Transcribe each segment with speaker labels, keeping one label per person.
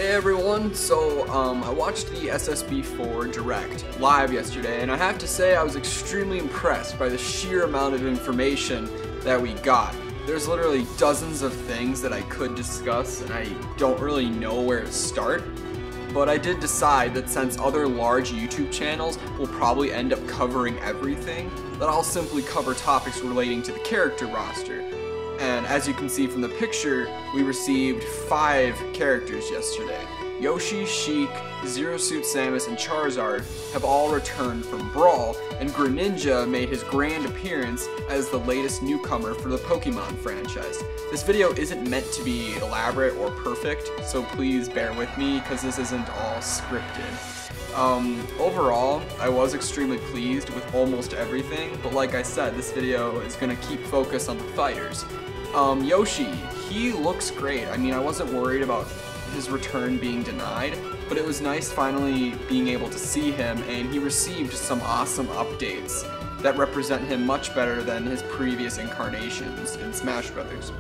Speaker 1: Hey everyone, so I watched the SSB4 Direct live yesterday, and I have to say I was extremely impressed by the sheer amount of information that we got. There's literally dozens of things that I could discuss, and I don't really know where to start. But I did decide that since other large YouTube channels will probably end up covering everything, that I'll simply cover topics relating to the character roster. And as you can see from the picture, we received 5 characters yesterday. Yoshi, Sheik, Zero Suit Samus, and Charizard have all returned from Brawl, and Greninja made his grand appearance as the latest newcomer for the Pokemon franchise. This video isn't meant to be elaborate or perfect, so please bear with me because this isn't all scripted. Overall, I was extremely pleased with almost everything, but like I said, this video is going to keep focus on the fighters. Yoshi, he looks great. I mean, I wasn't worried about his return being denied, but it was nice finally being able to see him, and he received some awesome updates that represent him much better than his previous incarnations in Smash Bros.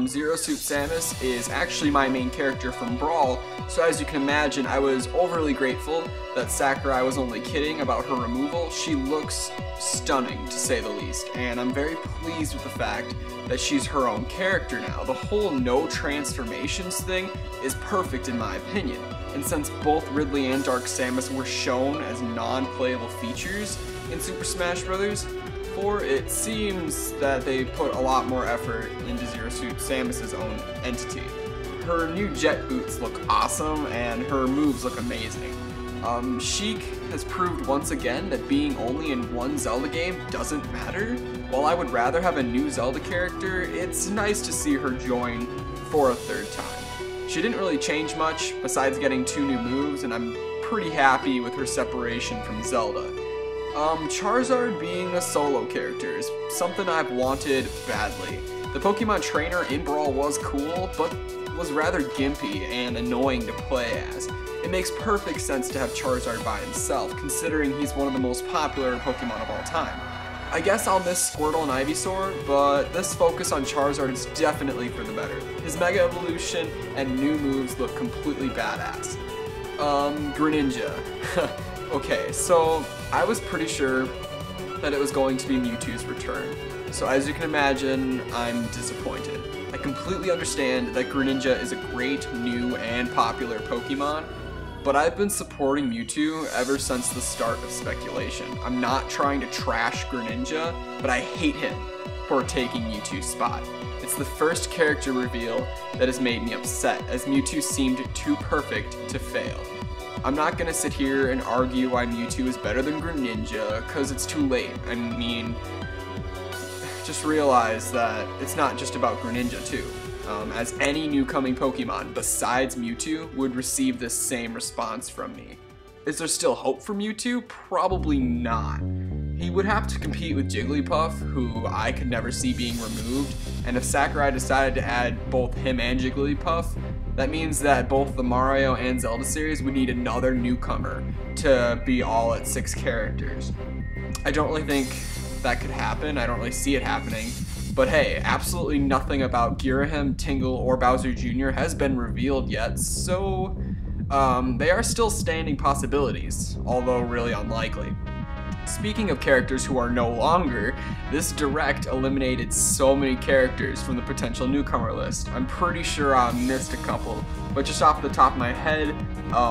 Speaker 1: Zero Suit Samus is actually my main character from Brawl, so as you can imagine, I was overly grateful that Sakurai was only kidding about her removal. She looks stunning, to say the least, and I'm very pleased with the fact that she's her own character now. The whole no transformations thing is perfect in my opinion, and since both Ridley and Dark Samus were shown as non-playable features in Super Smash Bros. 4, it seems that they put a lot more effort into Zero Suit Samus' own entity. Her new jet boots look awesome, and her moves look amazing. Sheik has proved once again that being only in one Zelda game doesn't matter. While I would rather have a new Zelda character, it's nice to see her join for a third time. She didn't really change much besides getting 2 new moves, and I'm pretty happy with her separation from Zelda. Charizard being a solo character is something I've wanted badly. The Pokemon trainer in Brawl was cool, but was rather gimpy and annoying to play as. It makes perfect sense to have Charizard by himself, considering he's one of the most popular Pokemon of all time. I guess I'll miss Squirtle and Ivysaur, but this focus on Charizard is definitely for the better. His Mega Evolution and new moves look completely badass. Greninja. Okay, so I was pretty sure that it was going to be Mewtwo's return. So as you can imagine, I'm disappointed. I completely understand that Greninja is a great, new, and popular Pokemon, but I've been supporting Mewtwo ever since the start of speculation. I'm not trying to trash Greninja, but I hate him for taking Mewtwo's spot. It's the first character reveal that has made me upset, as Mewtwo seemed too perfect to fail. I'm not gonna sit here and argue why Mewtwo is better than Greninja, cause it's too late. I mean, just realize that it's not just about Greninja too, as any new coming Pokemon besides Mewtwo would receive this same response from me. Is there still hope for Mewtwo? Probably not. He would have to compete with Jigglypuff, who I could never see being removed, and if Sakurai decided to add both him and Jigglypuff, that means that both the Mario and Zelda series would need another newcomer to be all at 6 characters. I don't really think that could happen, I don't really see it happening, but hey, absolutely nothing about Ghiratina, Tingle, or Bowser Jr. has been revealed yet, so they are still standing possibilities, although really unlikely. Speaking of characters who are no longer, this Direct eliminated so many characters from the potential newcomer list. I'm pretty sure I missed a couple, but just off the top of my head,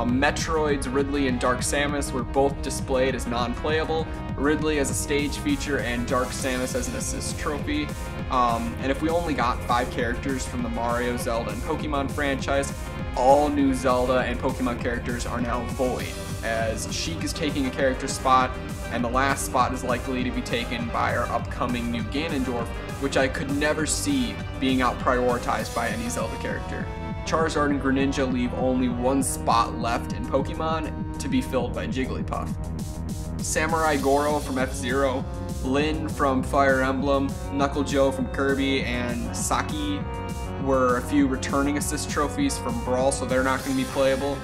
Speaker 1: Metroid's Ridley and Dark Samus were both displayed as non-playable, Ridley as a stage feature and Dark Samus as an assist trophy. And if we only got 5 characters from the Mario, Zelda, and Pokemon franchise, all new Zelda and Pokemon characters are now void, as Sheik is taking a character spot, and the last spot is likely to be taken by our upcoming new Ganondorf, which I could never see being out-prioritized by any Zelda character. Charizard and Greninja leave only 1 spot left in Pokemon to be filled by Jigglypuff. Samurai Goro from F-Zero, Lyn from Fire Emblem, Knuckle Joe from Kirby, and Saki were a few returning assist trophies from Brawl, so they're not going to be playable.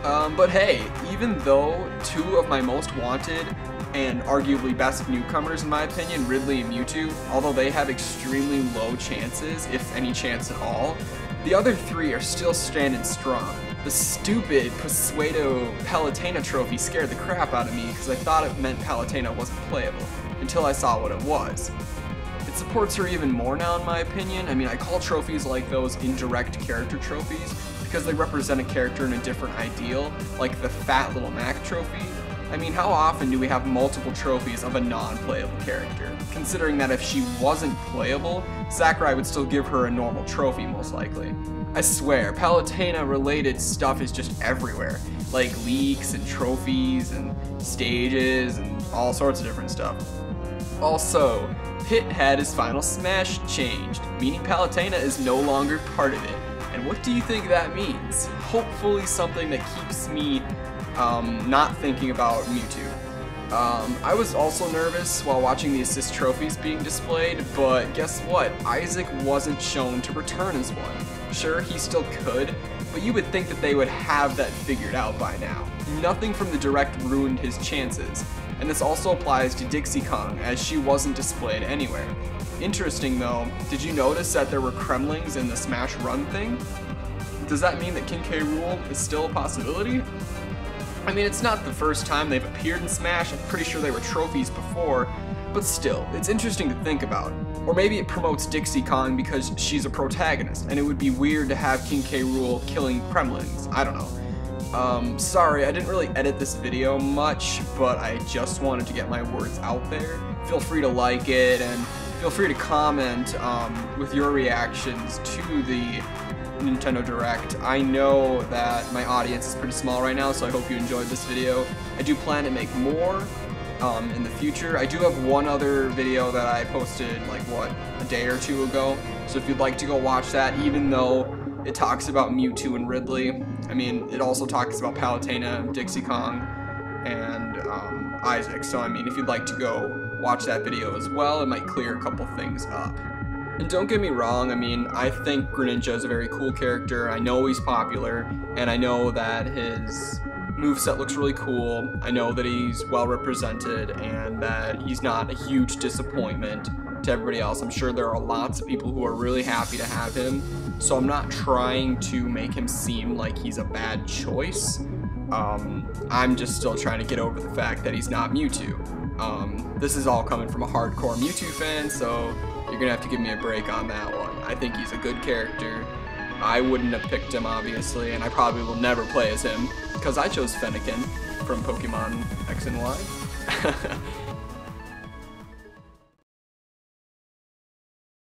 Speaker 1: But hey, even though 2 of my most wanted and arguably best newcomers in my opinion, Ridley and Mewtwo, although they have extremely low chances, if any chance at all, The other 3 are still standing strong. The stupid Pseudo Palutena trophy scared the crap out of me because I thought it meant Palutena wasn't playable, until I saw what it was. It supports her even more now in my opinion. I mean, I call trophies like those indirect character trophies because they represent a character in a different ideal, like the Fat Little Mac trophy. I mean, how often do we have multiple trophies of a non-playable character? Considering that if she wasn't playable, Sakurai would still give her a normal trophy most likely. I swear, Palutena-related stuff is just everywhere, like leaks and trophies and stages and all sorts of different stuff. Also, Pit had his final smash changed, meaning Palutena is no longer part of it. And what do you think that means? Hopefully something that keeps me not thinking about Mewtwo. I was also nervous while watching the assist trophies being displayed, but guess what? Isaac wasn't shown to return as one. Sure, he still could, but you would think that they would have that figured out by now. Nothing from the direct ruined his chances, and this also applies to Dixie Kong, as she wasn't displayed anywhere. Interesting though, did you notice that there were Kremlings in the Smash Run thing? Does that mean that King K. Rool is still a possibility? I mean, it's not the first time they've appeared in Smash, I'm pretty sure they were trophies before, but still, it's interesting to think about. Or maybe it promotes Dixie Kong because she's a protagonist, and it would be weird to have King K. Rool killing Kremlings, I don't know. Sorry, I didn't really edit this video much, but I just wanted to get my words out there. Feel free to like it, and feel free to comment with your reactions to the Nintendo Direct. I know that my audience is pretty small right now, so I hope you enjoyed this video. I do plan to make more in the future. I do have one other video that I posted like a day or 2 ago, so if you'd like to go watch that, even though it talks about Mewtwo and Ridley, I mean, it also talks about Palutena, Dixie Kong, and Isaac, so I mean, if you'd like to go watch that video as well, it might clear a couple things up. And don't get me wrong, I mean, I think Greninja is a very cool character, I know he's popular, and I know that his moveset looks really cool, I know that he's well represented, and that he's not a huge disappointment to everybody else. I'm sure there are lots of people who are really happy to have him, so I'm not trying to make him seem like he's a bad choice. I'm just still trying to get over the fact that he's not Mewtwo. This is all coming from a hardcore Mewtwo fan, so you're gonna have to give me a break on that one. I think he's a good character. I wouldn't have picked him, obviously, and I probably will never play as him, because I chose Fennekin from Pokemon X and Y.